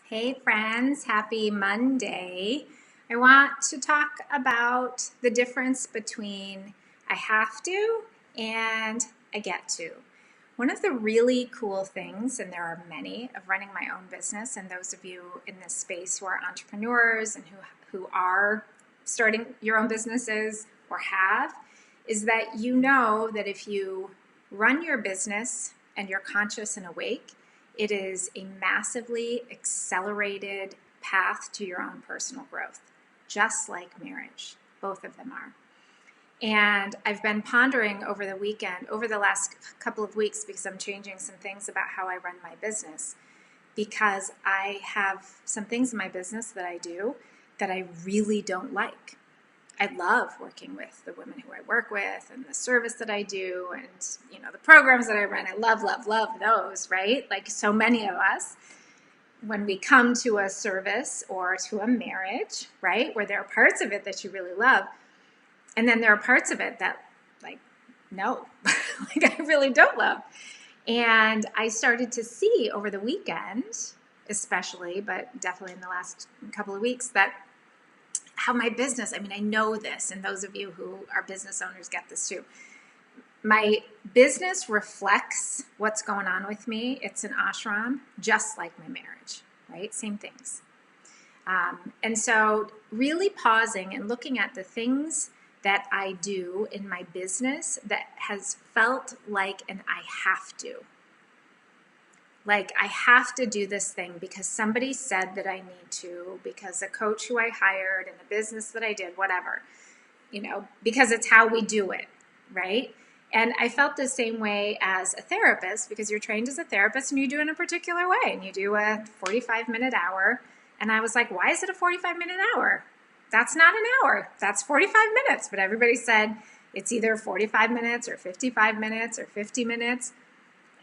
Hey friends, happy Monday. I want to talk about the difference between I have to and I get to. One of the really cool things, and there are many, of running my own business, and those of you in this space who are entrepreneurs and who are starting your own businesses or have, is that you know that if you run your business and you're conscious and awake, it is a massively accelerated path to your own personal growth, just like marriage. Both of them are. And I've been pondering over the last couple of weeks, because I'm changing some things about how I run my business, because I have some things in my business that I do that I really don't like. I love working with the women who I work with and the service that I do and, the programs that I run. I love, love, love those, right? Like so many of us, when we come to a service or to a marriage, right, where there are parts of it that you really love, and then there are parts of it that, like, no, like I really don't love. And I started to see over the weekend, especially, but definitely in the last couple of weeks, that how my business, I know this, and those of you who are business owners get this too. My business reflects what's going on with me. It's an ashram, just like my marriage, right? Same things. And so really pausing and looking at the things that I do in my business that has felt like an I have to. Like I have to do this thing because somebody said that I need to, because a coach who I hired and a business that I did, whatever, because it's how we do it, right? And I felt the same way as a therapist, because you're trained as a therapist and you do it in a particular way, and you do a 45-minute hour. And I was like, why is it a 45-minute hour? That's not an hour. That's 45 minutes. But everybody said it's either 45 minutes or 55 minutes or 50 minutes.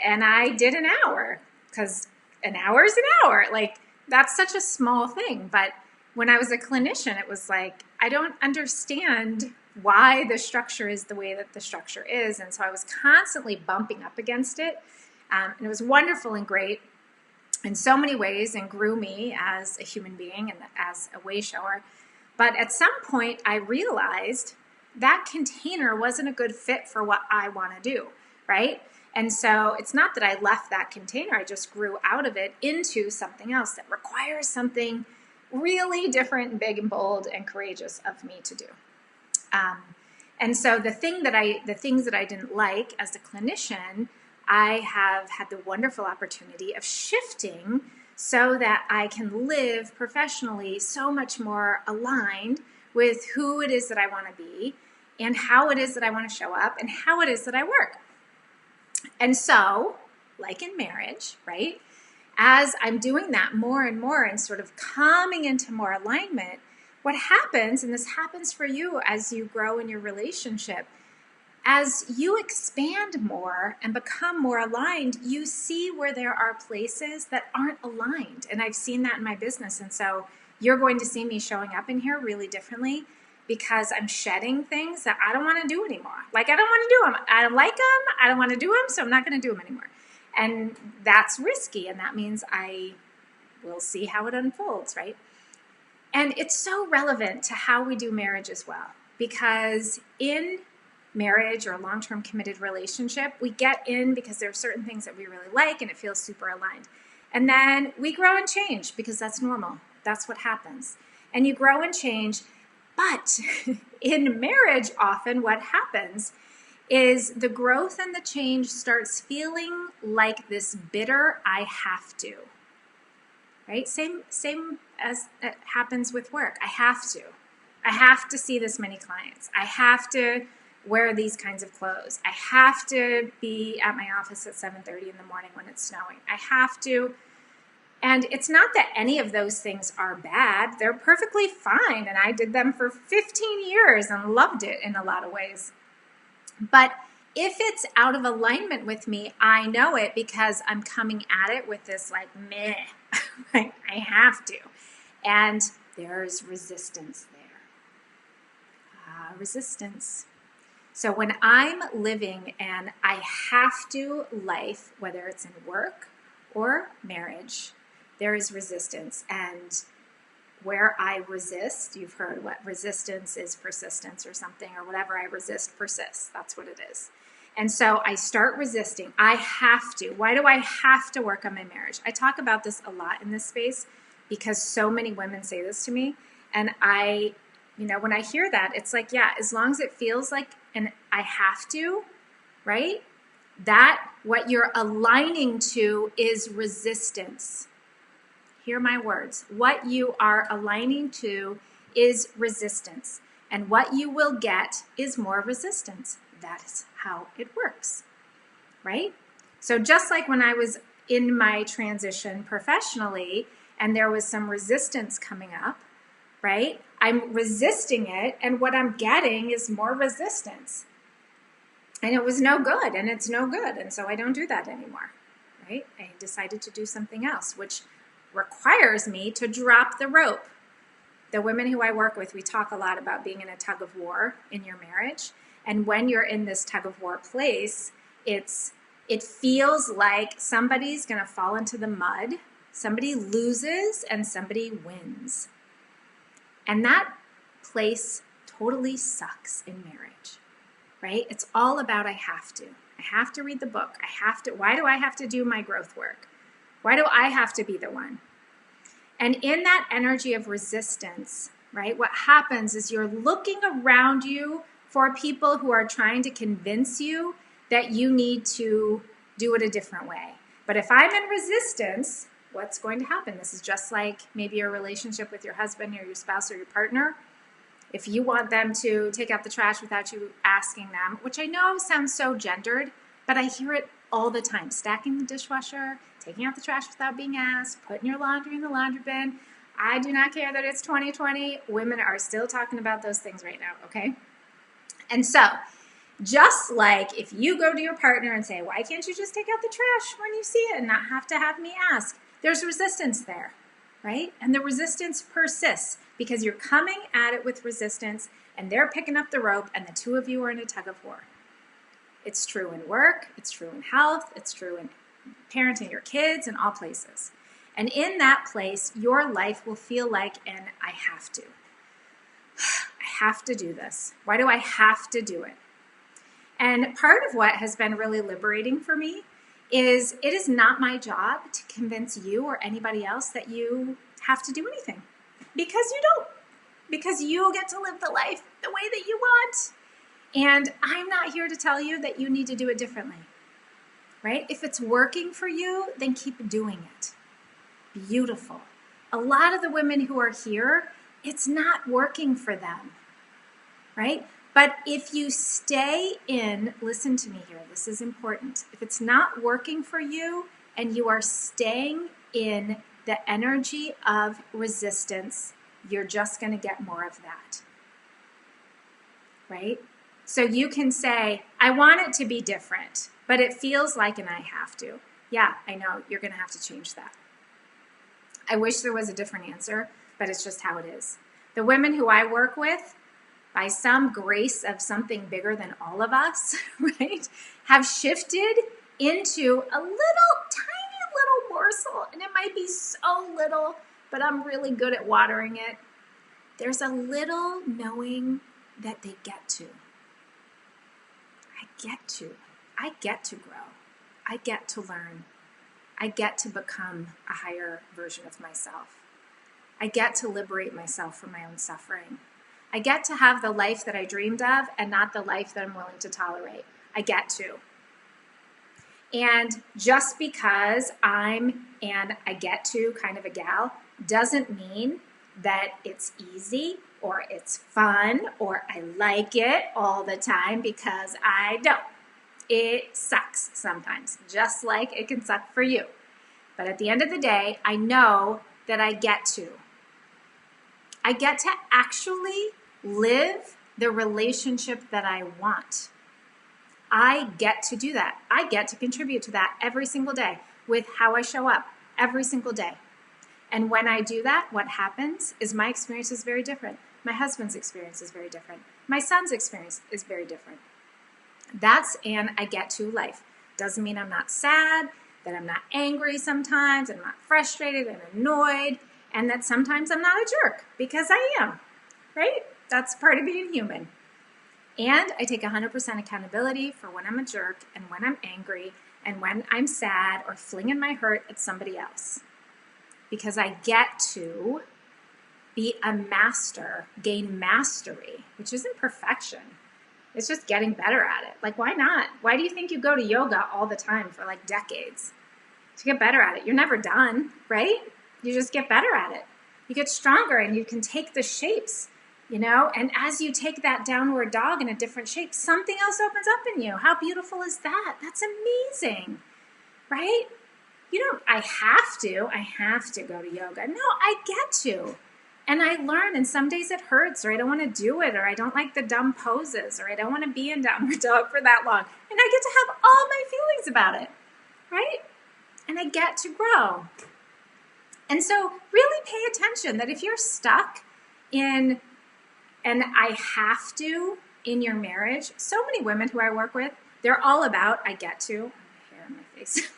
And I did an hour, because an hour is an hour. Like, that's such a small thing. But when I was a clinician, it was like, I don't understand why the structure is the way that the structure is. And so I was constantly bumping up against it. And it was wonderful and great in so many ways and grew me as a human being and as a way shower. But at some point, I realized that container wasn't a good fit for what I want to do, right? And so it's not that I left that container, I just grew out of it into something else that requires something really different and big and bold and courageous of me to do. And so the things that I didn't like as a clinician, I have had the wonderful opportunity of shifting so that I can live professionally so much more aligned with who it is that I want to be and how it is that I want to show up and how it is that I work. And so, like in marriage, right, as I'm doing that more and more and sort of coming into more alignment, what happens, and this happens for you as you grow in your relationship, as you expand more and become more aligned, you see where there are places that aren't aligned. And I've seen that in my business. And so you're going to see me showing up in here really differently, because I'm shedding things that I don't want to do anymore. Like, I don't want to do them. I don't like them. I don't want to do them. So I'm not going to do them anymore. And that's risky. And that means I will see how it unfolds, right? And it's so relevant to how we do marriage as well, because in marriage or a long-term committed relationship, we get in because there are certain things that we really like and it feels super aligned. And then we grow and change, because that's normal. That's what happens. And you grow and change. But in marriage, often what happens is the growth and the change starts feeling like this bitter I have to. Right? Same as it happens with work. I have to. I have to see this many clients. I have to wear these kinds of clothes. I have to be at my office at 7:30 in the morning when it's snowing. I have to. And it's not that any of those things are bad. They're perfectly fine. And I did them for 15 years and loved it in a lot of ways. But if it's out of alignment with me, I know it, because I'm coming at it with this like, meh, right? I have to. And there's resistance there. Resistance. So when I'm living an I have to life, whether it's in work or marriage, there is resistance. And where I resist, you've heard what resistance is, persistence or something, or whatever I resist persists. That's what it is. And so I start resisting. I have to. Why do I have to work on my marriage? I talk about this a lot in this space because so many women say this to me. And when I hear that, it's like, yeah, as long as it feels like an I have to, right? That what you're aligning to is resistance. Hear my words. What you are aligning to is resistance. And what you will get is more resistance. That is how it works, right? So just like when I was in my transition professionally and there was some resistance coming up, right? I'm resisting it, and what I'm getting is more resistance. And it was no good, and it's no good. And so I don't do that anymore, right? I decided to do something else, which requires me to drop the rope. The women who I work with, we talk a lot about being in a tug of war in your marriage. And when you're in this tug of war place, it feels like somebody's going to fall into the mud, somebody loses, and somebody wins. And that place totally sucks in marriage, right? It's all about I have to. I have to read the book. Why do I have to do my growth work? Why do I have to be the one? And in that energy of resistance, right, what happens is you're looking around you for people who are trying to convince you that you need to do it a different way. But if I'm in resistance, what's going to happen? This is just like maybe your relationship with your husband or your spouse or your partner. If you want them to take out the trash without you asking them, which I know sounds so gendered, but I hear it all the time. Stacking the dishwasher, taking out the trash without being asked, putting your laundry in the laundry bin. I do not care that it's 2020. Women are still talking about those things right now, okay? And so, just like if you go to your partner and say, why can't you just take out the trash when you see it and not have to have me ask? There's resistance there, right? And the resistance persists because you're coming at it with resistance and they're picking up the rope and the two of you are in a tug of war. It's true in work, it's true in health, it's true in parenting your kids, in all places. And in that place, your life will feel like an I have to. I have to do this. Why do I have to do it? And part of what has been really liberating for me is it is not my job to convince you or anybody else that you have to do anything. Because you don't. Because you get to live the life the way that you want. And I'm not here to tell you that you need to do it differently, right? If it's working for you, then keep doing it. Beautiful. A lot of the women who are here, it's not working for them, right? But if you stay in, listen to me here, this is important. If it's not working for you and you are staying in the energy of resistance, you're just going to get more of that, right? So you can say, I want it to be different, but it feels like an I have to. Yeah, I know, you're going to have to change that. I wish there was a different answer, but it's just how it is. The women who I work with, by some grace of something bigger than all of us, right, have shifted into a little, tiny little morsel, and it might be so little, but I'm really good at watering it. There's a little knowing that they get to. I get to grow. I get to learn. I get to become a higher version of myself. I get to liberate myself from my own suffering. I get to have the life that I dreamed of and not the life that I'm willing to tolerate. I get to. And just because I'm an I get to kind of a gal doesn't mean that it's easy or it's fun or I like it all the time, because I don't. It sucks sometimes, just like it can suck for you. But at the end of the day, I know that I get to. I get to actually live the relationship that I want. I get to do that. I get to contribute to that every single day with how I show up every single day. And when I do that, what happens is my experience is very different. My husband's experience is very different. My son's experience is very different. That's an I get to life. Doesn't mean I'm not sad. that I'm not angry sometimes, I'm not frustrated and annoyed, and that sometimes I'm not a jerk, because I am, right? That's part of being human. And I take 100% accountability for when I'm a jerk and when I'm angry and when I'm sad or flinging my hurt at somebody else. Because I get to be a master, gain mastery, which isn't perfection. It's just getting better at it. Like, why not? Why do you think you go to yoga all the time for like decades? To get better at it. You're never done, right? You just get better at it. You get stronger and you can take the shapes, and as you take that downward dog in a different shape, something else opens up in you. How beautiful is that? That's amazing, right? I have to go to yoga. No, I get to. And I learn, and some days it hurts, or I don't want to do it, or I don't like the dumb poses, or I don't want to be in downward dog for that long. And I get to have all my feelings about it, right? And I get to grow. And so really pay attention that if you're stuck in an I have to in your marriage, so many women who I work with, they're all about I get to. I have hair in my face.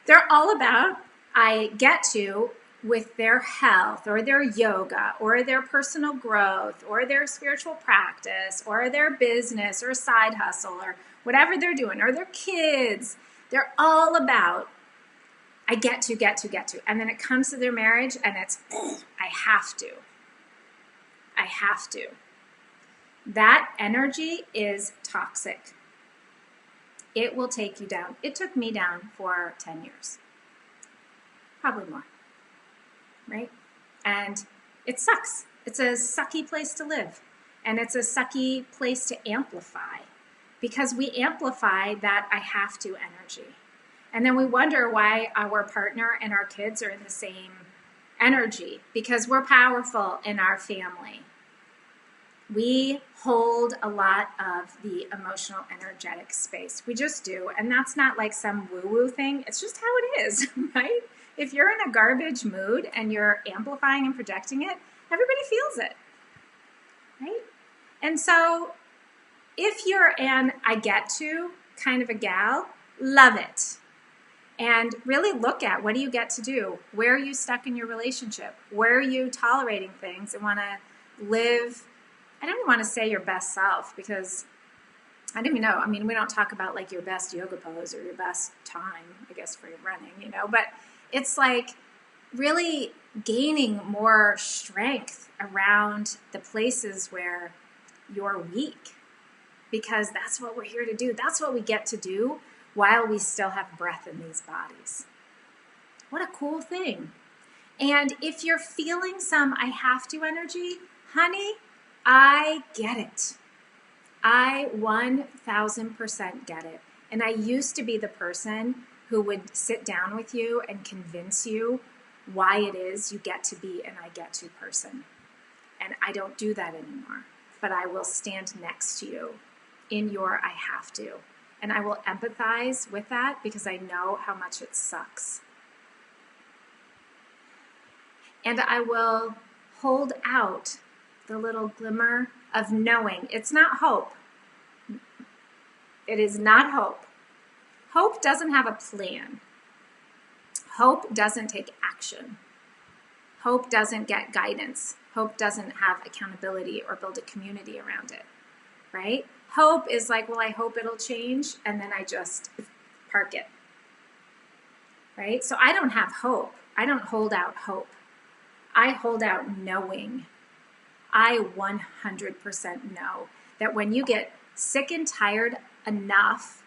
They're all about I get to with their health or their yoga or their personal growth or their spiritual practice or their business or side hustle or whatever they're doing or their kids. They're all about I get to. And then it comes to their marriage and it's I have to. I have to. That energy is toxic. It will take you down. It took me down for 10 years. Probably more. Right? And it sucks. It's a sucky place to live. And it's a sucky place to amplify. Because we amplify that I have to energy. And then we wonder why our partner and our kids are in the same energy. Because we're powerful in our family. We hold a lot of the emotional, energetic space. We just do. And that's not like some woo-woo thing. It's just how it is, right? If you're in a garbage mood and you're amplifying and projecting it, everybody feels it, right? And so if you're an I get to kind of a gal, love it. And really look at what do you get to do? Where are you stuck in your relationship? Where are you tolerating things and want to live? I don't even want to say your best self because I don't even know. I mean, we don't talk about like your best yoga pose or your best time, I guess, for your running, but it's like really gaining more strength around the places where you're weak because that's what we're here to do. That's what we get to do while we still have breath in these bodies. What a cool thing. And if you're feeling some I have to energy, honey, I get it. I 1000% get it. And I used to be the person who would sit down with you and convince you why it is you get to be an I get to person. And I don't do that anymore. But I will stand next to you in your I have to. And I will empathize with that because I know how much it sucks. And I will hold out the little glimmer of knowing. It's not hope. It is not hope. Hope doesn't have a plan. Hope doesn't take action. Hope doesn't get guidance. Hope doesn't have accountability or build a community around it, right? Hope is like, well, I hope it'll change, and then I just park it, right? So I don't have hope. I don't hold out hope. I hold out knowing. I 100% know that when you get sick and tired enough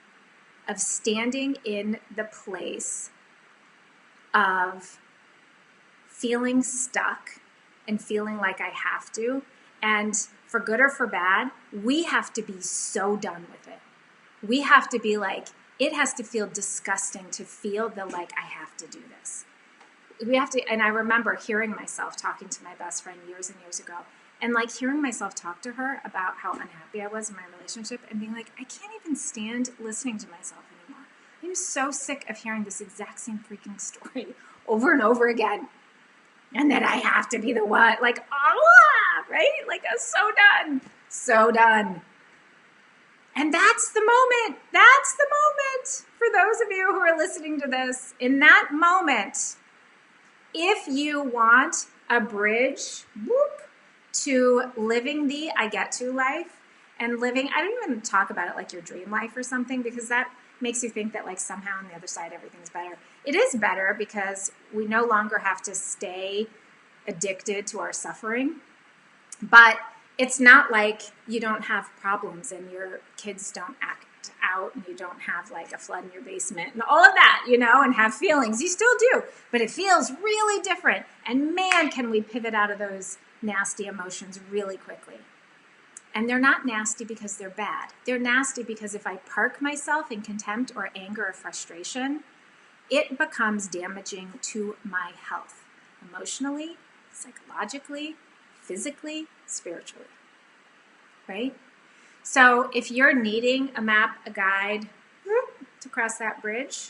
of standing in the place of feeling stuck and feeling like I have to, and for good or for bad, we have to be so done with it. We have to be like, it has to feel disgusting to feel the like, I have to do this. We have to, and I remember hearing myself talking to my best friend years and years ago, and like hearing myself talk to her about how unhappy I was in my relationship and being like, I can't even stand listening to myself anymore. I'm so sick of hearing this exact same freaking story over and over again. And then I have to be the one, like, right? Like, I'm so done. So done. And that's the moment. That's the moment for those of you who are listening to this. In that moment, if you want a bridge to living the I get to life and living, I don't even talk about it like your dream life or something, because that makes you think that like somehow on the other side everything's better. It is better because we no longer have to stay addicted to our suffering. But it's not like you don't have problems and your kids don't act out and you don't have like a flood in your basement and all of that, and have feelings. You still do, but it feels really different. And man, can we pivot out of those nasty emotions really quickly. And they're not nasty because they're bad. They're nasty because if I park myself in contempt or anger or frustration, it becomes damaging to my health, emotionally, psychologically, physically, spiritually, right? So if you're needing a map, a guide to cross that bridge,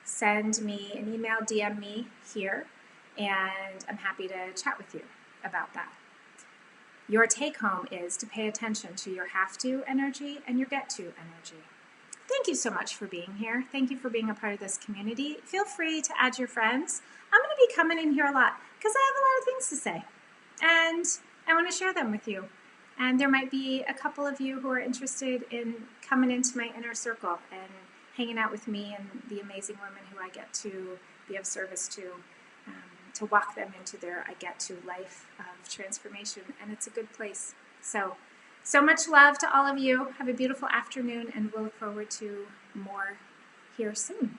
send me an email, DM me here, and I'm happy to chat with you about that. Your take home is to pay attention to your have to energy and your get to energy. Thank you so much for being here. Thank you for being a part of this community. Feel free to add your friends. I'm going to be coming in here a lot because I have a lot of things to say, and I want to share them with you. And there might be a couple of you who are interested in coming into my inner circle and hanging out with me and the amazing women who I get to be of service to walk them into their I get to life of transformation. And it's a good place. So much love to all of you. Have a beautiful afternoon, and we'll look forward to more here soon.